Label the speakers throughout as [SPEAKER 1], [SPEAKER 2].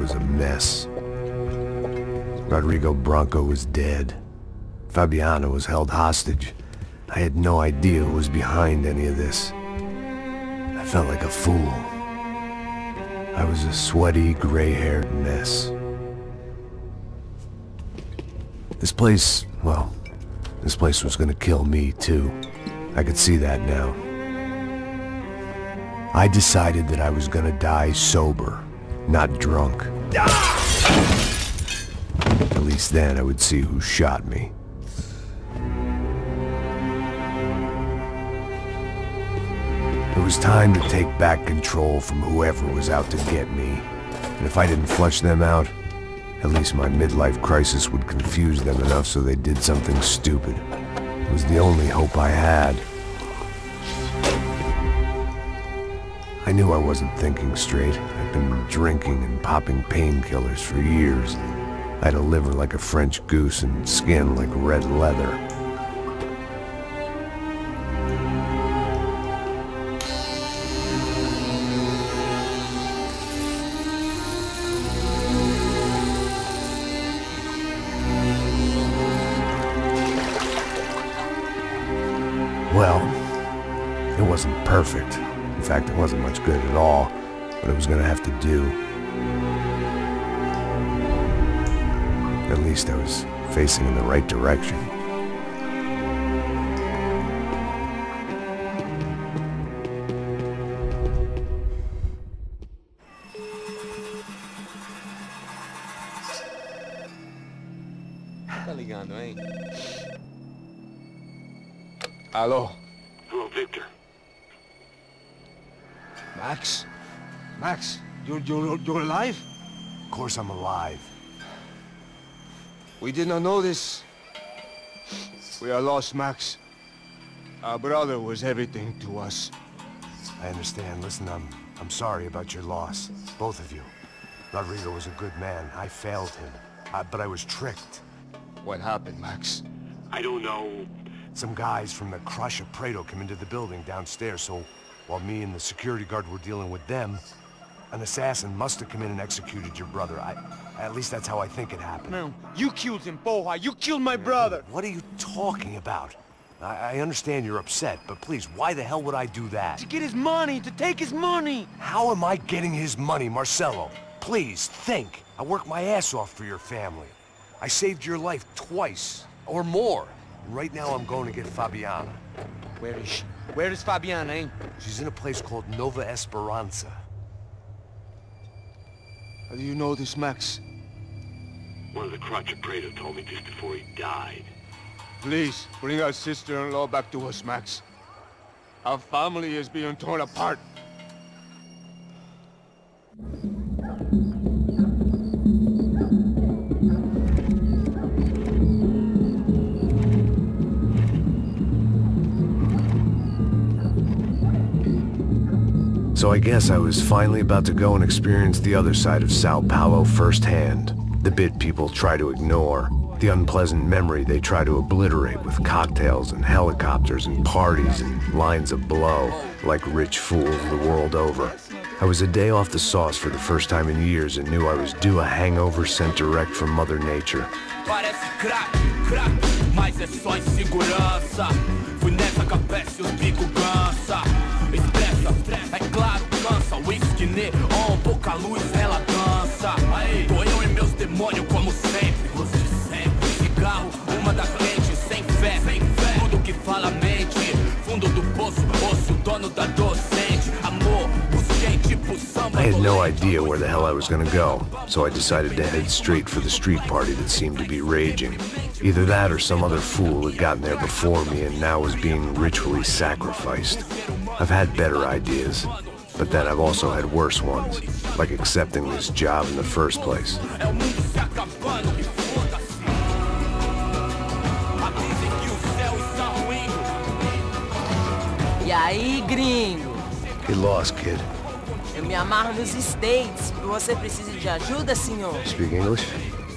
[SPEAKER 1] was a mess. Rodrigo Branco was dead. Fabiana was held hostage. I had no idea who was behind any of this. I felt like a fool. I was a sweaty, gray-haired mess. This place, well, this place was gonna kill me too. I could see that now. I decided that I was gonna die sober, not drunk. At least then I would see who shot me. It was time to take back control from whoever was out to get me. And if I didn't flush them out, at least my midlife crisis would confuse them enough so they did something stupid. It was the only hope I had. I knew I wasn't thinking straight. I'd been drinking and popping painkillers for years. I had a liver like a French goose and skin like red leather. Well, it wasn't perfect. In fact, it wasn't much good at all, but it was gonna have to do. At least I was facing in the right direction.
[SPEAKER 2] Tá ligando, hein? Alô?
[SPEAKER 3] Hello, Victor.
[SPEAKER 2] Max? Max, you're alive?
[SPEAKER 1] Of course I'm alive.
[SPEAKER 2] We did not know this. We are lost, Max. Our brother was everything to us.
[SPEAKER 1] I understand. Listen, I'm sorry about your loss. Both of you. Rodrigo was a good man. I failed him. But I was tricked.
[SPEAKER 2] What happened, Max?
[SPEAKER 3] I don't know.
[SPEAKER 1] Some guys from the Crush of Prado came into the building downstairs, so while me and the security guard were dealing with them, an assassin must have come in and executed your brother. At least that's how I think it happened.
[SPEAKER 4] No, you killed him, Porra. You killed my brother.
[SPEAKER 1] What are you talking about? I understand you're upset, but please, why the hell would I do that?
[SPEAKER 4] To get his money, to take his money.
[SPEAKER 1] How am I getting his money, Marcelo? Please, think. I worked my ass off for your family. I saved your life twice, or more. Right now I'm going to get Fabiana.
[SPEAKER 4] Where is she? Where is Fabiana, eh?
[SPEAKER 1] She's in a place called Nova Esperanza.
[SPEAKER 2] How do you know this, Max?
[SPEAKER 3] One of the Crotch of Prado told me just before he died.
[SPEAKER 2] Please, bring our sister-in-law back to us, Max. Our family is being torn apart.
[SPEAKER 1] So I guess I was finally about to go and experience the other side of Sao Paulo firsthand. The bit people try to ignore. The unpleasant memory they try to obliterate with cocktails and helicopters and parties and lines of blow, like rich fools the world over. I was a day off the sauce for the first time in years and knew I was due a hangover sent direct from Mother Nature.
[SPEAKER 5] Parece crack, crack, mas é só insegurança. Fui nessa cabeça e os bico cansa. Estressa, é claro, cansa. Whisky neon, pouca luz, ela dança. Tô eu e meus demônios como sempre. Você sempre. Cigarro, uma das lentes, sem fé. Tudo que fala mente. Fundo do poço, osso, dono da docente. Amor, busquei tipo samba.
[SPEAKER 1] I had no idea where the hell I was gonna go, so I decided to head straight for the street party that seemed to be raging. Either that or some other fool had gotten there before me and now was being ritually sacrificed. I've had better ideas, but then I've also had worse ones, like accepting this job in the first place.
[SPEAKER 6] E aí, gringo?
[SPEAKER 1] Get lost, kid.
[SPEAKER 6] Eu me amarro nos States. Você precisa de ajuda, senhor?
[SPEAKER 1] Speak English?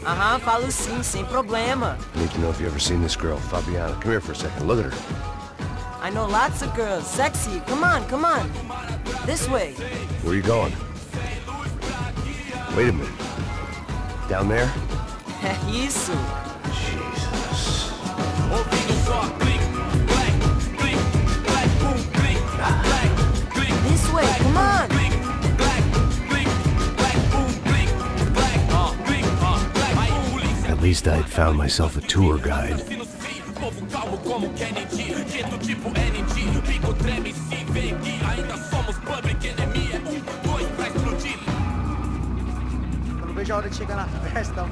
[SPEAKER 6] Aham, falo sim, sem problema.
[SPEAKER 1] I need to know if you've ever seen this girl, Fabiana. Come here for a second. Look at her.
[SPEAKER 6] I know lots of girls. Sexy. Come on, come on. This way.
[SPEAKER 1] Where are you going? Wait a minute. Down there?
[SPEAKER 6] É isso.
[SPEAKER 1] Jesus.
[SPEAKER 5] Ouvindo só clique, clack, clique, clack, boom, clique, clack, clique.
[SPEAKER 6] This way, come on.
[SPEAKER 5] Clique, clack, clique, clack, boom, clique, clack, clique, clack. Aí, polícia.
[SPEAKER 1] At least I'd found myself a tour guide.
[SPEAKER 5] Povo calmo como Kennedy, jeito tipo ND, pico treme se vê que ainda somos public enemy. 2 pra explodir.
[SPEAKER 7] Eu não vejo a hora de chegar na festa.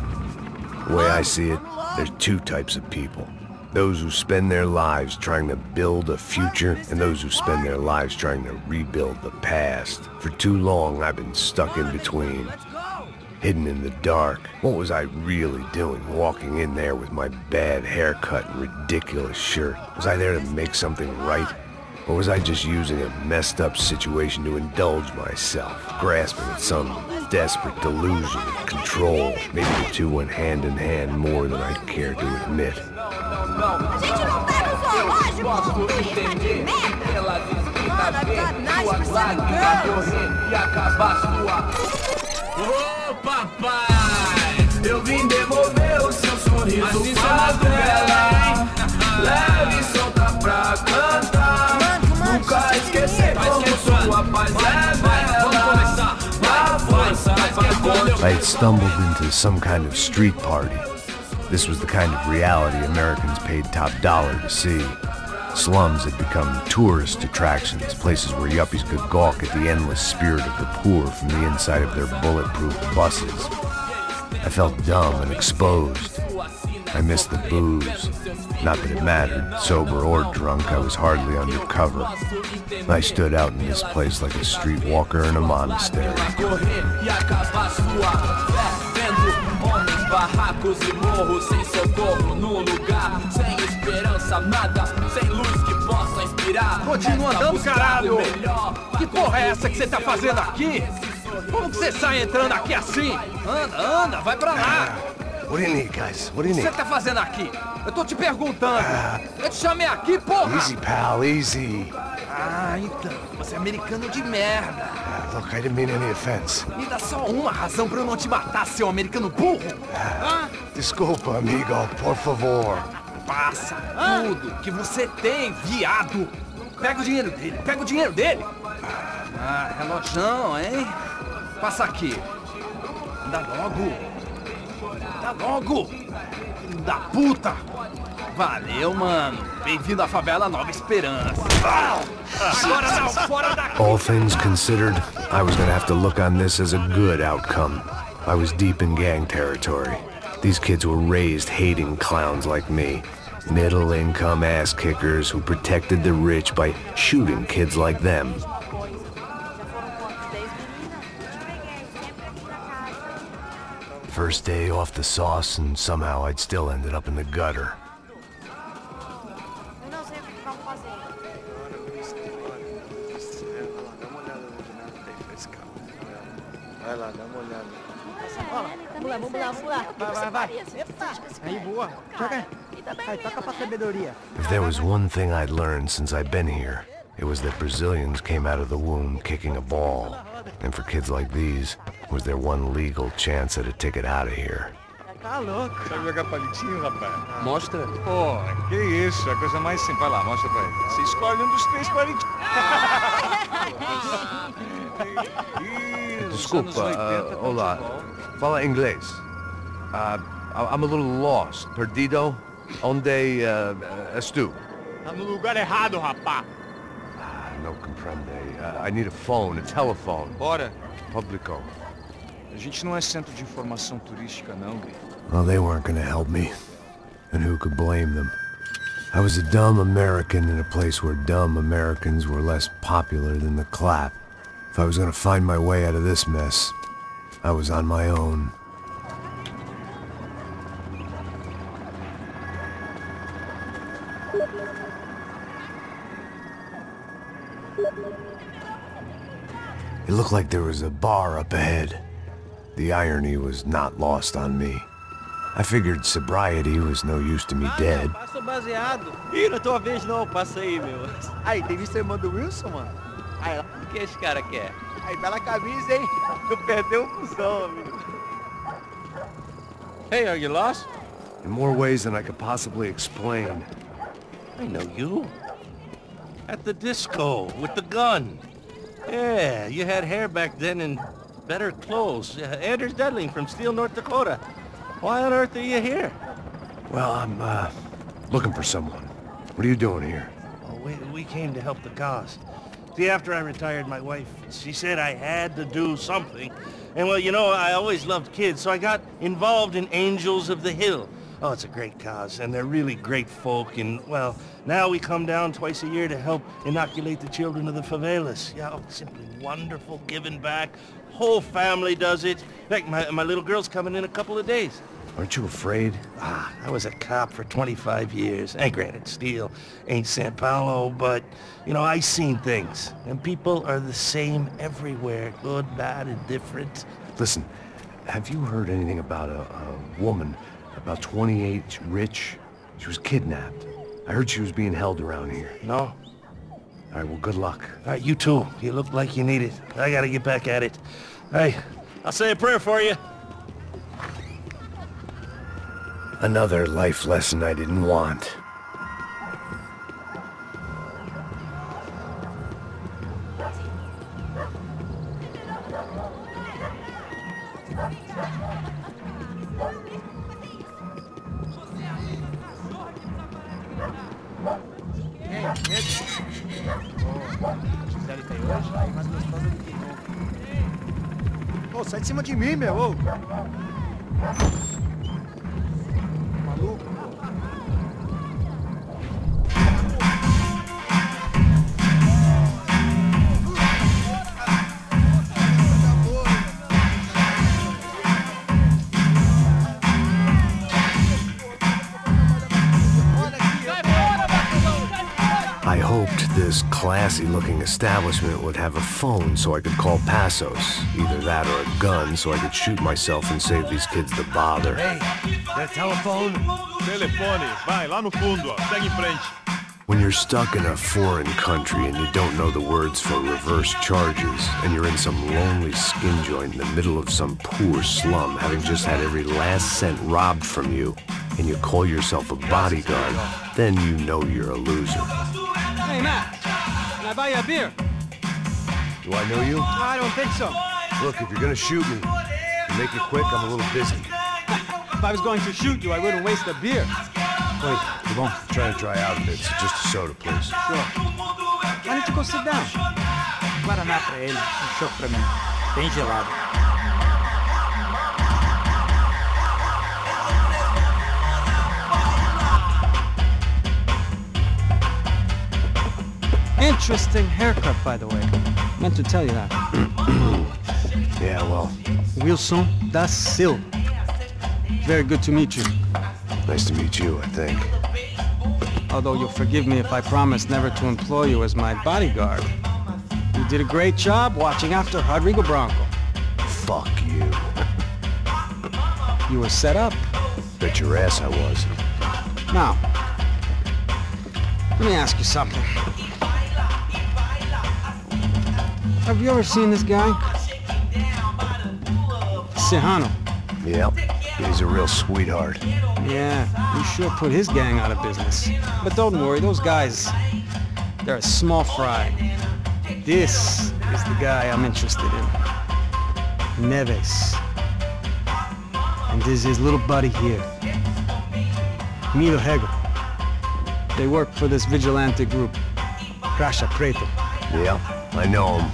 [SPEAKER 1] The way I see it, there's two types of people. Those who spend their lives trying to build a future, and those who spend their lives trying to rebuild the past. For too long, I've been stuck in between. Hidden in the dark. What was I really doing walking in there with my bad haircut and ridiculous shirt? Was I there to make something right? Or was I just using a messed up situation to indulge myself, grasping at some desperate delusion of control? Maybe the two went hand in hand more than I'd care to admit.
[SPEAKER 6] A gente não tá no zoológico, filha de merda. Mano, I've got nice presenting girls.
[SPEAKER 5] Ô papai, eu vim devolver o seu sorriso pra tela. Leve e solta pra cantar. Nunca esquecer como sua paz é bela. Na força pra
[SPEAKER 1] I had stumbled into some kind of street party. This was the kind of reality Americans paid top dollar to see. Slums had become tourist attractions, places where yuppies could gawk at the endless spirit of the poor from the inside of their bulletproof buses. I felt dumb and exposed. I missed the booze. Not that it mattered, sober or drunk, I was hardly undercover. I stood out in this place like a streetwalker in a monastery.
[SPEAKER 5] Barracos e morros sem socorro no lugar, sem esperança, nada, sem luz que possa inspirar.
[SPEAKER 8] Continua andando, caralho! Que porra é essa que você tá fazendo aqui? Como que você sai entrando aqui assim? Anda, vai pra lá!
[SPEAKER 1] What do you need, guys? What do you
[SPEAKER 8] O que
[SPEAKER 1] need?
[SPEAKER 8] você tá fazendo aqui? Eu tô te perguntando. Eu te chamei aqui, porra!
[SPEAKER 1] Easy, pal, easy.
[SPEAKER 8] Ah, então, você é americano de merda.
[SPEAKER 1] Look, I didn't mean any offense.
[SPEAKER 8] Me dá só uma razão pra eu não te matar, seu americano burro.
[SPEAKER 1] Desculpa, amigo, por favor.
[SPEAKER 8] Passa tudo que você tem, viado. Pega o dinheiro dele, Ah, relojão, hein? Passa aqui. Dá logo. Filho da puta. Valeu, mano. Bem-vindo à favela Nova Esperança. Agora não, fora daqui.
[SPEAKER 1] All things considered, I was gonna have to look on this as a good outcome. I was deep in gang territory. These kids were raised hating clowns like me. Middle-income ass-kickers who protected the rich by shooting kids like them. First day off the sauce, and somehow I'd still ended up in the gutter.
[SPEAKER 9] Eu não sei o que vamos fazer.
[SPEAKER 7] Vai lá, dá uma olhada.
[SPEAKER 9] Vamos lá.
[SPEAKER 7] Vai. Aí, boa. Joga. Vai, toca pra sabedoria.
[SPEAKER 1] If there was one thing I'd learned since I'd been here, it was that Brazilians came out of the womb kicking a ball. And for kids like these, was their one legal chance at a ticket out of here.
[SPEAKER 7] Tá louco.
[SPEAKER 2] Sabe jogar palitinho, rapaz?
[SPEAKER 4] Mostra.
[SPEAKER 2] Pô, que isso, é a coisa mais simples. Vai lá, mostra pra ele. Você escolhe um dos 3 palitinhos.
[SPEAKER 10] Desculpa, olá. Fala inglês. I'm a little lost. Perdido? Onde és tu?
[SPEAKER 2] Tá no lugar errado, rapá.
[SPEAKER 10] No comprende. I need a phone, a telephone.
[SPEAKER 2] Bora.
[SPEAKER 10] Publico.
[SPEAKER 2] A gente não é centro de informação turística, não.
[SPEAKER 1] Well, they weren't gonna help me. And who could blame them? I was a dumb American in a place where dumb Americans were less popular than the clap. If I was gonna find my way out of this mess, I was on my own. It looked like there was a bar up ahead. The irony was not lost on me. I figured sobriety was no use to me dead.
[SPEAKER 7] Passa baseado. Ih, não é tua vez não, passa aí, meu. Aí, tem visto a irmã do Wilson, mano? Aí, o que esse cara quer? Aí, bela camisa, hein? Tu perdeu o cuzão, amigo.
[SPEAKER 11] Hey, are you lost?
[SPEAKER 1] In more ways than I could possibly explain.
[SPEAKER 11] I know you. At the disco, with the gun. Yeah, you had hair back then and better clothes. Anders Dedling from Steele, North Dakota. Why on earth are you here?
[SPEAKER 1] Well, I'm, looking for someone. What are you doing here?
[SPEAKER 11] Oh, we came to help the cause. See, after I retired, my wife, she said I had to do something. And well, you know, I always loved kids, so I got involved in Angels of the Hill. Oh, it's a great cause, and they're really great folk, and, well, now we come down twice a year to help inoculate the children of the favelas. Yeah, oh, simply wonderful, giving back. Whole family does it. In fact, my little girl's coming in a couple of days.
[SPEAKER 1] Aren't you afraid?
[SPEAKER 11] I was a cop for 25 years. And granted, Steele ain't San Paulo, but, you know, I seen things. And people are the same everywhere, good, bad, and different.
[SPEAKER 1] Listen, have you heard anything about a woman, about 28, rich? She was kidnapped. I heard she was being held around here.
[SPEAKER 11] No?
[SPEAKER 1] All right, well, good luck.
[SPEAKER 11] All right, you too. You look like you need it. I gotta get back at it. Hey, I'll say a prayer for you.
[SPEAKER 1] Another life lesson I didn't want.
[SPEAKER 12] Ô, sai de cima de mim, meu, ô! Maluco, pô.
[SPEAKER 1] I hoped this classy-looking establishment would have a phone so I could call Passos. Either that or a gun so I could shoot myself and save these kids the bother.
[SPEAKER 2] Hey, that telephone?
[SPEAKER 13] Telefone, vai, lá no fundo, ó. Segue em frente.
[SPEAKER 1] When you're stuck in a foreign country and you don't know the words for reverse charges, and you're in some lonely skin joint in the middle of some poor slum, having just had every last cent robbed from you, and you call yourself a bodyguard, then you know you're a loser.
[SPEAKER 4] Hey, Matt, can I buy you a beer?
[SPEAKER 1] Do I know you?
[SPEAKER 4] I don't think so.
[SPEAKER 1] Look, if you're gonna shoot me, to make it quick, I'm a little busy.
[SPEAKER 4] If I was going to shoot you, I wouldn't waste a beer.
[SPEAKER 1] Wait, come on. I'm trying to dry out a bit, so just a soda, please.
[SPEAKER 4] Sure. Why don't you go sit down?
[SPEAKER 7] Guaraná pra ele, chopp pra mim. Bem gelado.
[SPEAKER 4] Interesting haircut, by the way. Meant to tell you that.
[SPEAKER 1] Yeah, well.
[SPEAKER 4] Wilson da Silva. Very good to meet you.
[SPEAKER 1] Nice to meet you, I think.
[SPEAKER 4] Although you'll forgive me if I promise never to employ you as my bodyguard. You did a great job watching after Rodrigo Branco.
[SPEAKER 1] Fuck you.
[SPEAKER 4] You were set up.
[SPEAKER 1] Bet your ass I was.
[SPEAKER 4] Now, let me ask you something. Have you ever seen this guy? Serrano.
[SPEAKER 1] Yep. He's a real sweetheart.
[SPEAKER 4] Yeah, you sure put his gang out of business. But don't worry, those guys, they're a small fry. This is the guy I'm interested in. Neves. And this is his little buddy here. Milo Hegel. They work for this vigilante group, Caixa Preta.
[SPEAKER 1] Yeah, I know him.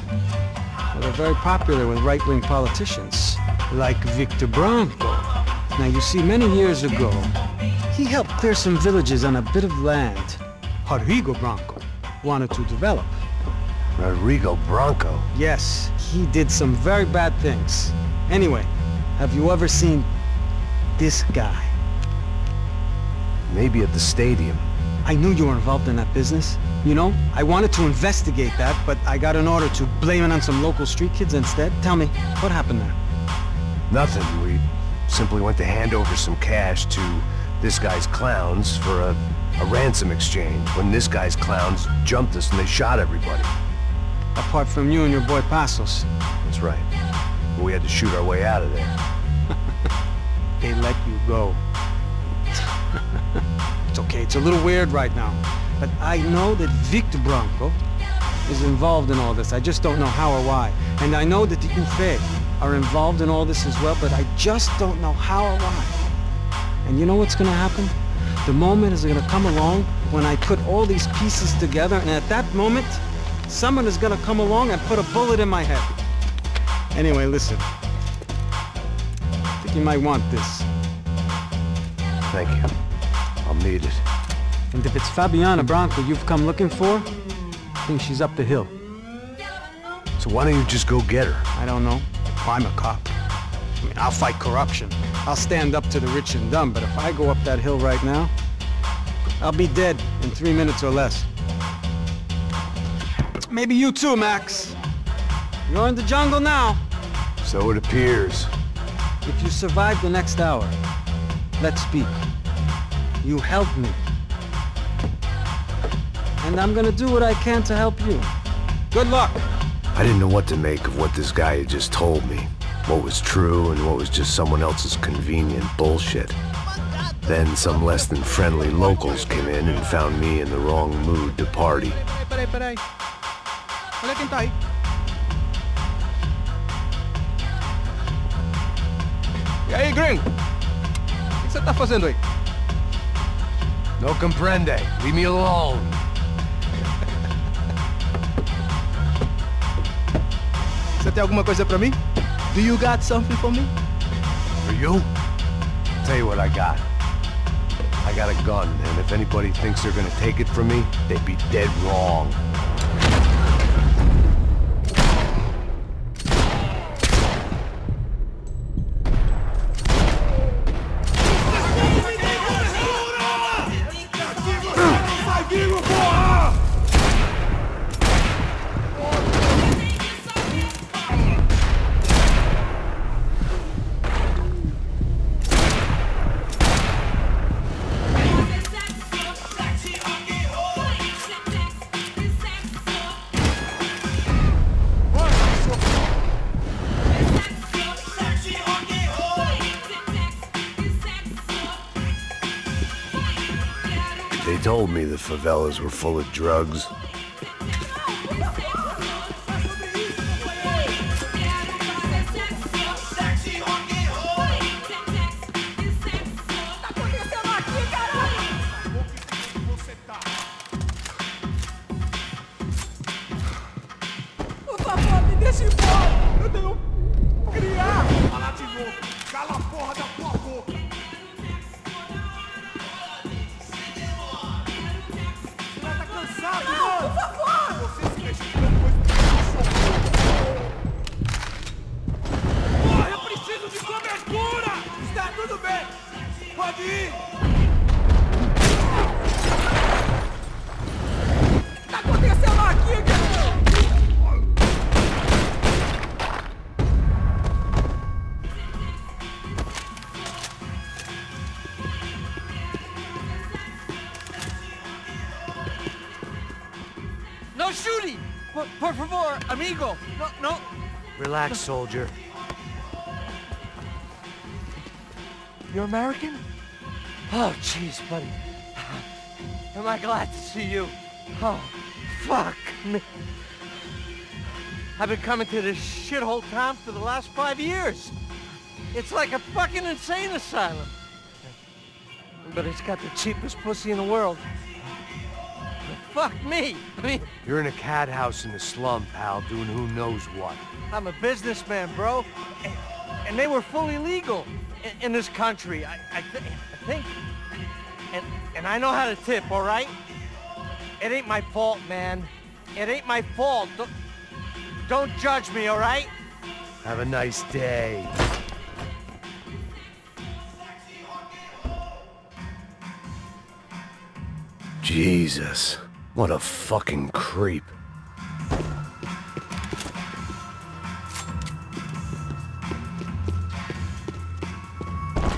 [SPEAKER 4] Well, they're very popular with right-wing politicians, like Victor Branco. Now, you see, many years ago, he helped clear some villages on a bit of land Rodrigo Branco wanted to develop.
[SPEAKER 1] Rodrigo Branco?
[SPEAKER 4] Yes, he did some very bad things. Anyway, have you ever seen this guy?
[SPEAKER 1] Maybe at the stadium.
[SPEAKER 4] I knew you were involved in that business. You know, I wanted to investigate that, but I got an order to blame it on some local street kids instead. Tell me, what happened there?
[SPEAKER 1] Nothing. We simply went to hand over some cash to this guy's clowns for a ransom exchange, when this guy's clowns jumped us and they shot everybody.
[SPEAKER 4] Apart from you and your boy Passos.
[SPEAKER 1] That's right. We had to shoot our way out of there.
[SPEAKER 4] they let you go. It's okay, it's a little weird right now. But I know that Victor Branco is involved in all this. I just don't know how or why. And I know that the UFE are involved in all this as well, but I just don't know how or why. And you know what's gonna happen? The moment is gonna come along when I put all these pieces together, and at that moment, someone is gonna come along and put a bullet in my head. Anyway, listen. I think you might want this.
[SPEAKER 1] Thank you. I'll need it.
[SPEAKER 4] And if it's Fabiana Branco you've come looking for, I think she's up the hill.
[SPEAKER 1] So why don't you just go get her?
[SPEAKER 4] I don't know. I'm a cop. I mean, I'll fight corruption. I'll stand up to the rich and dumb, but if I go up that hill right now, I'll be dead in 3 minutes or less. Maybe you too, Max. You're in the jungle now.
[SPEAKER 1] So it appears.
[SPEAKER 4] If you survive the next hour, let's speak. You help me. And I'm gonna do what I can to help you. Good luck!
[SPEAKER 1] I didn't know what to make of what this guy had just told me. What was true and what was just someone else's convenient bullshit. Then some less than friendly locals came in and found me in the wrong mood to party.
[SPEAKER 12] Peraí. Olha quem tá aí. E aí, gringo? O que você tá fazendo aí?
[SPEAKER 1] No comprende. Leave me alone.
[SPEAKER 12] Você tem alguma coisa pra mim? Do you got something for me?
[SPEAKER 1] For you? Tell you what I got. I got a gun, and if anybody thinks they're gonna take it from me, they'd be dead wrong. They told me the favelas were full of drugs.
[SPEAKER 6] Por favor, me deixe embora! Eu tenho que criar! Fala de novo! Cala a porra da tua boca! Não, por favor! Você se mexe Porra, eu preciso de cobertura! Está tudo bem! Pode ir! O que tá acontecendo aqui, cara?
[SPEAKER 7] No shooting! Por favor, amigo! No.
[SPEAKER 1] Relax, soldier.
[SPEAKER 7] You're American? Oh, jeez, buddy. Am I glad to see you? Oh, fuck me. I've been coming to this shithole town for the last 5 years. It's like a fucking insane asylum. But it's got the cheapest pussy in the world. Fuck me! I mean...
[SPEAKER 1] You're in a cathouse in the slum, pal, doing who knows what.
[SPEAKER 7] I'm a businessman, bro. And they were fully legal in this country. I think... And I know how to tip, all right? It ain't my fault, man. It ain't my fault. Don't judge me, all right?
[SPEAKER 1] Have a nice day. Jesus. What a fucking creep.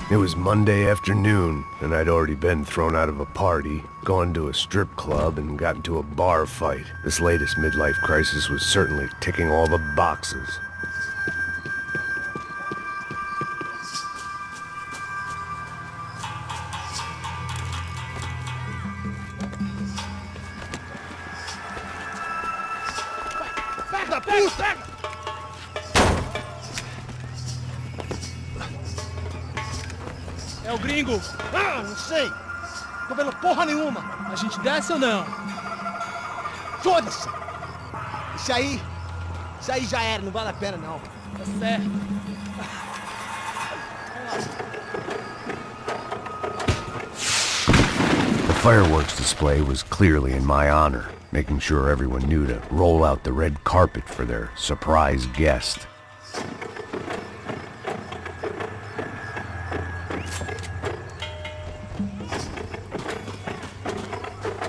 [SPEAKER 1] It was Monday afternoon, and I'd already been thrown out of a party, gone to a strip club, and got into a bar fight. This latest midlife crisis was certainly ticking all the boxes.
[SPEAKER 11] Filho da puta!
[SPEAKER 6] É o gringo.
[SPEAKER 11] Ah, não sei. Tô vendo porra nenhuma.
[SPEAKER 6] A gente desce ou não?
[SPEAKER 12] Foda-se! Isso aí já era, não vale a pena não.
[SPEAKER 6] Tá certo.
[SPEAKER 1] The fireworks display was clearly in my honor, making sure everyone knew to roll out the red carpet for their surprise guest.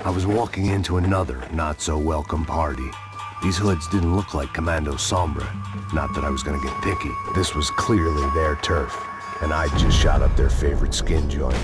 [SPEAKER 1] I was walking into another not-so-welcome party. These hoods didn't look like Commando Sombra. Not that I was gonna get picky. This was clearly their turf, and I just shot up their favorite skin joint.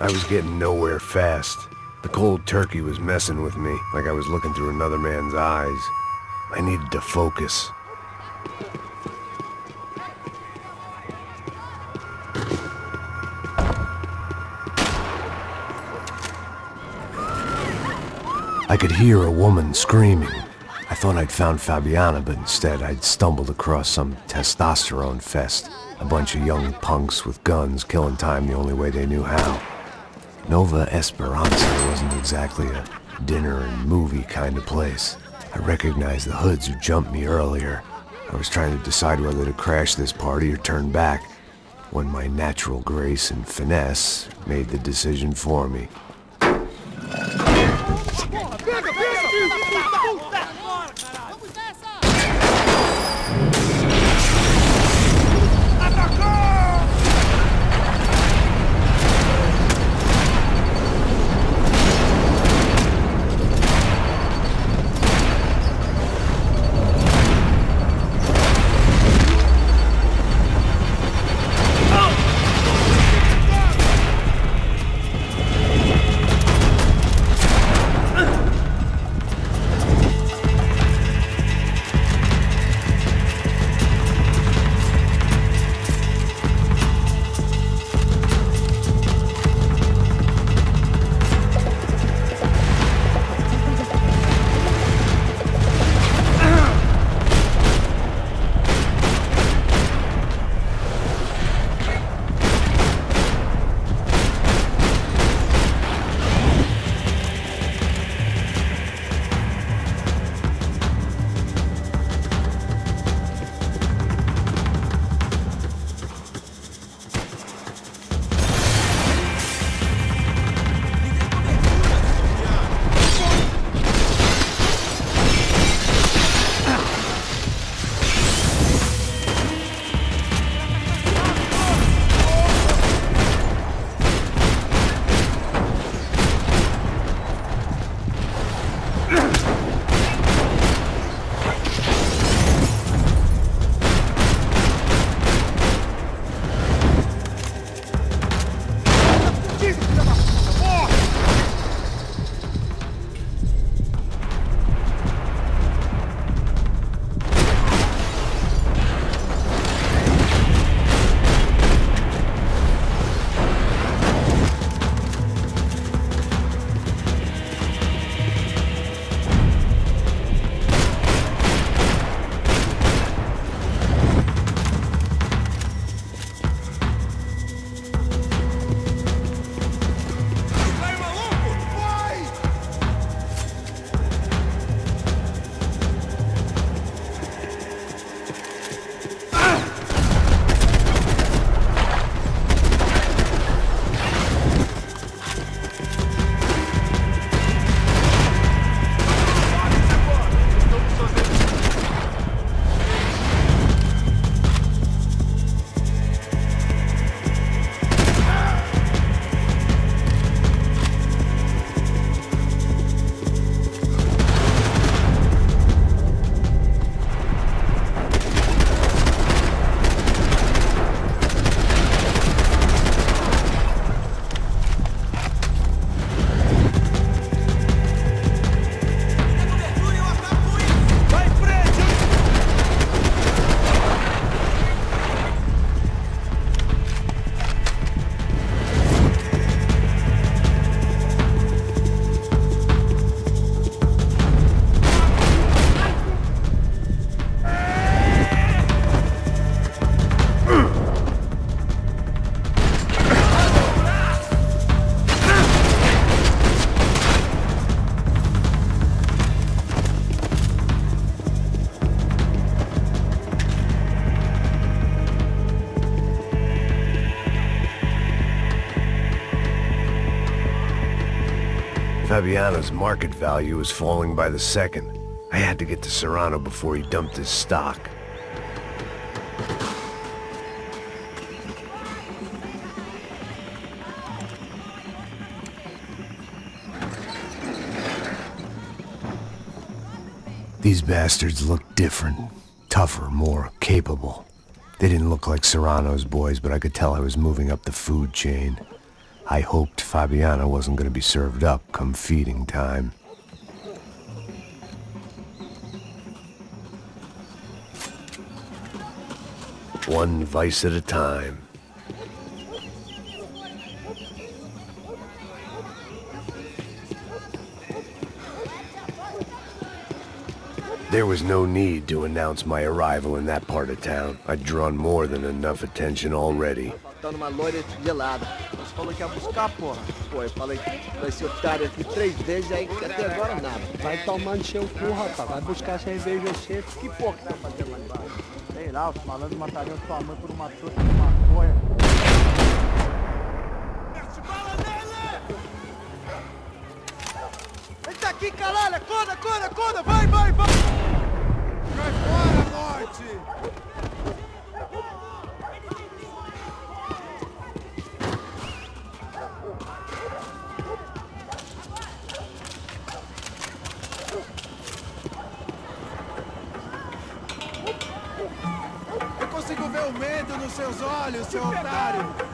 [SPEAKER 1] I was getting nowhere fast. The cold turkey was messing with me, like I was looking through another man's eyes. I needed to focus. I could hear a woman screaming. I thought I'd found Fabiana, but instead I'd stumbled across some testosterone fest. A bunch of young punks with guns killing time the only way they knew how. Nova Esperanza wasn't exactly a dinner and movie kind of place. I recognized the hoods who jumped me earlier. I was trying to decide whether to crash this party or turn back, when my natural grace and finesse made the decision for me. Fabiano's market value was falling by the second. I had to get to Serrano before he dumped his stock. These bastards looked different, tougher, more capable. They didn't look like Serrano's boys, but I could tell I was moving up the food chain. I hoped Fabiano wasn't going to be served up come feeding time. One vice at a time. There was no need to announce my arrival in that part of town. I'd drawn more than enough attention already.
[SPEAKER 12] Faltando uma loira gelada. Você falou que ia buscar, porra. Pô, eu falei pra esse otário aqui 3 vezes, aí até agora nada.
[SPEAKER 4] Vai tomando seu cu, rapaz. Vai buscar cerveja cedo.
[SPEAKER 12] Que porra que tá fazendo lá embaixo?
[SPEAKER 7] Sei lá, os malandros matariam sua mãe por uma trouxa de maconha.
[SPEAKER 6] Mete bala nele! Ele tá aqui, caralho! Acorda, acorda, acorda! Vai, vai, vai! Cai fora, Norte! Eu consigo ver o medo nos seus olhos, seu otário!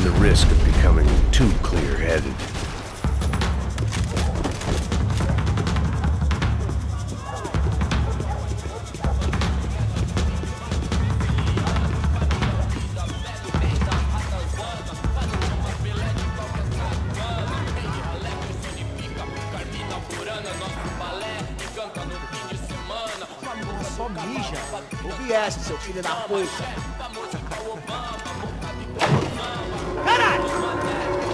[SPEAKER 1] the risk of becoming too clear-headed.
[SPEAKER 12] Só mija. Ouve essa, seu filho da puta. Caralho!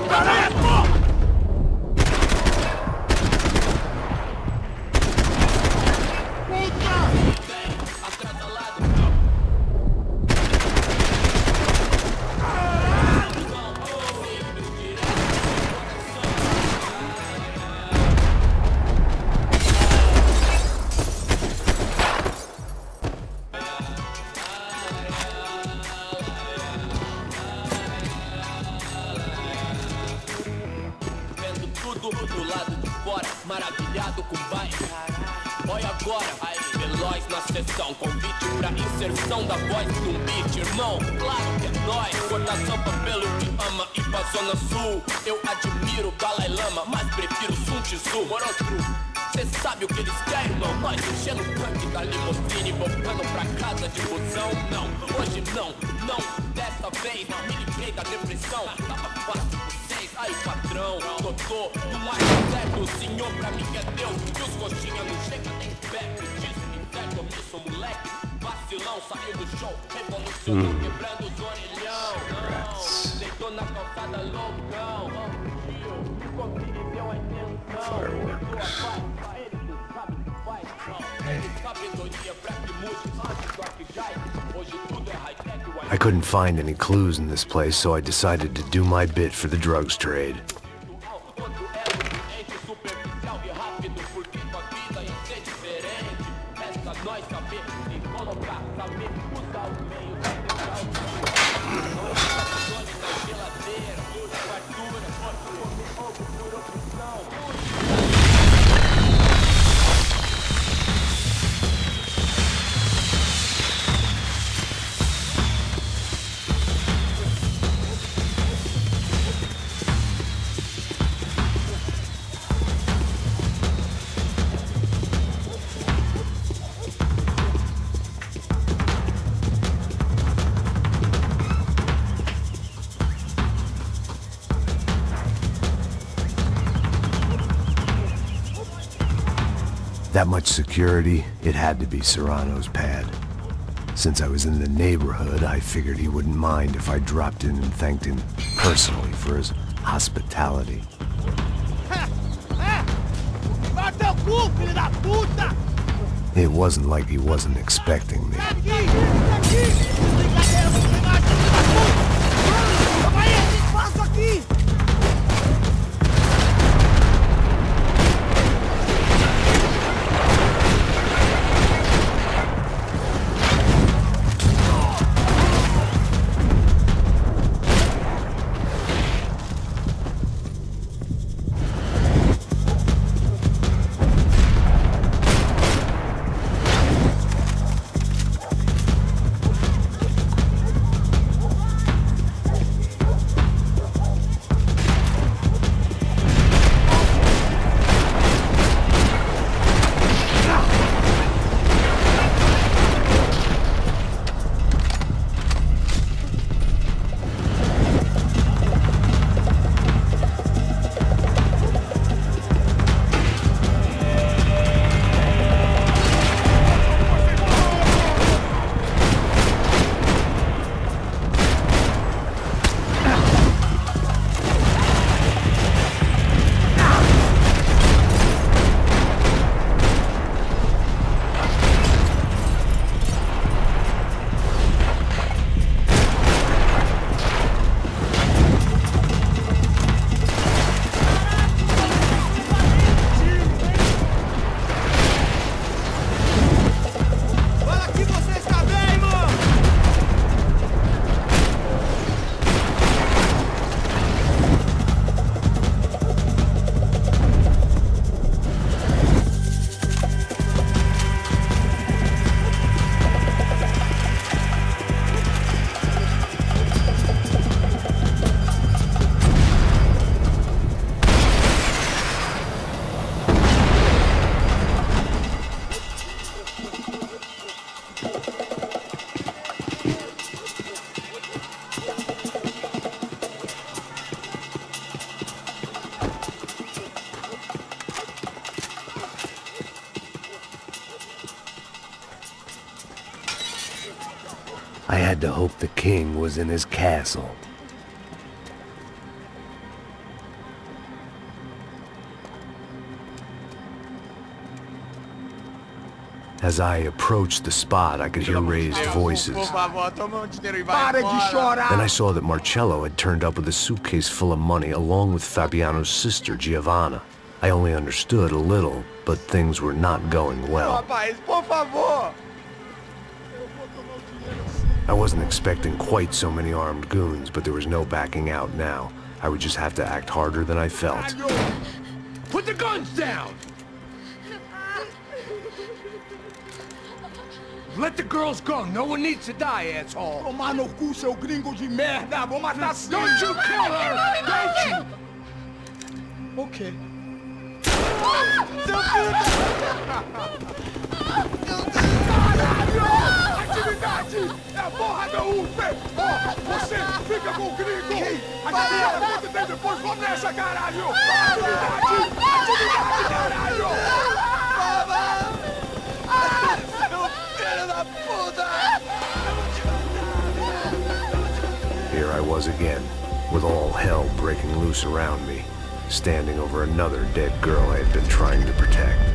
[SPEAKER 12] Caralho, porra!
[SPEAKER 5] Do lado de fora, maravilhado com o bairro. Olha agora, aí, veloz na sessão. Convite pra inserção da voz num beat, irmão. Claro que é nóis, cortação pra pelo que ama e pra zona sul. Eu admiro o Dalai Lama, mas prefiro Sun Tzu. Morostro, cê sabe o que eles querem, irmão? Nós enchendo o tanque da limusine, voltando pra casa de busão. Não, hoje não, dessa vez me livrei da depressão. Tava fácil. Aí, patrão, doutor, não mais certo, o senhor pra mim é Deus. E os coxinha não chega nem perto disso, inferno, eu sou moleque. Vacilão, saiu do show, revolucionou, quebrando os orelhão. Não, deitou na calçada loucão. Me confia e deu a intenção. Ele não sabe o que faz, não. Ele sabedoria pra que mude antes do arquigás. Hoje tudo é high-tech.
[SPEAKER 1] I couldn't find any clues in this place, so I decided to do my bit for the drugs trade. That much security, it had to be Serrano's pad. Since I was in the neighborhood, I figured he wouldn't mind if I dropped in and thanked him personally for his hospitality. It wasn't like he wasn't expecting me. I had to hope the king was in his castle. As I approached the spot, I could hear raised voices. Then I saw that Marcello had turned up with a suitcase full of money along with Fabiano's sister, Giovanna. I only understood a little, but things were not going well. I wasn't expecting quite so many armed goons, but there was no backing out now. I would just have to act harder than I felt.
[SPEAKER 6] Put the guns down! Let the girls go. No one needs to die, asshole. Tomar no cu, seu gringo de merda. Vou matar. Don't you kill her! Don't you? Okay. Caralho! Atividade! É a porra da UP! Ó, você fica com o gringo! Atividade, quanto tempo depois? Vamos nessa, caralho! Atividade! Atividade, caralho!
[SPEAKER 1] Here I was again, with all hell breaking loose around me, standing over another dead girl I had been trying to protect.